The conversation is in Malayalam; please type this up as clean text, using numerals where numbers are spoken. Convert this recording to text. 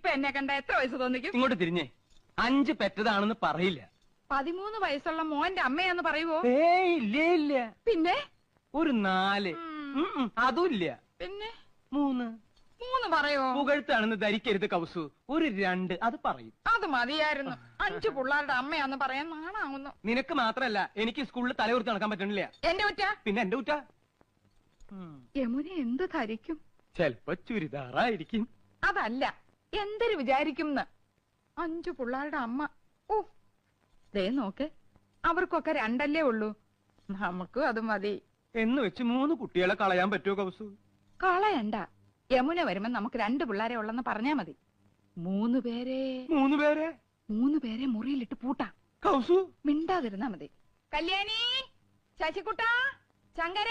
ഇപ്പൊ എന്നെ കണ്ട എത്ര വയസ്സ് തോന്നിക്കും? ഇങ്ങോട്ട് തിരിഞ്ഞേ, 5 പെറ്റതാണെന്ന് പറയില്ല. 13 വയസ്സുള്ള മോന്റെ അമ്മയാന്ന് പറയുവോ? ഇല്ലേ ഇല്ല. പിന്നെ ഒരു 4. അതും ഇല്ല. പിന്നെ 3 പറയോ? പുകഴ്ത്താണെന്ന് ധരിക്കരുത് കൗസു. ഒരു 2 അത് പറയും. അത് മതിയായിരുന്നു. 5 പിള്ളേരുടെ അമ്മയാന്ന് പറയാൻ നാണാവുന്നു. നിനക്ക് മാത്രല്ല, എനിക്ക് സ്കൂളിൽ തലയുർത്തി നടക്കാൻ പറ്റണില്ല. എന്റെ കുറ്റ? പിന്നെ എന്റെ കുറ്റ. യമുന എന്ത് ധരിക്കും? ചെലപ്പോ ചുരിദാറായിരിക്കും. അതല്ല, എന്തൊരു വിചാരിക്കും? 5 പിള്ളേരുടെ അമ്മ. ഓ, ദേ നോക്ക്, അവർക്കൊക്കെ 2 ഉള്ളൂ. നമുക്കും അത് മതി. എന്ന് വെച്ച് 3 കുട്ടികളെ കളയാൻ പറ്റുമോ കൗസു? കളയണ്ട. യമുന വരുമ്പോ നമുക്ക് 2 പിള്ളേരെ ഉള്ളെന്ന് പറഞ്ഞാ മതി. 3 പേരെ 3 പേരെ മുറിയിലിട്ട് പൂട്ടാം. കൗസു മിണ്ടാതിരുന്നാ മതി. കല്യാണി, ശശികുട്ട, ശങ്കര,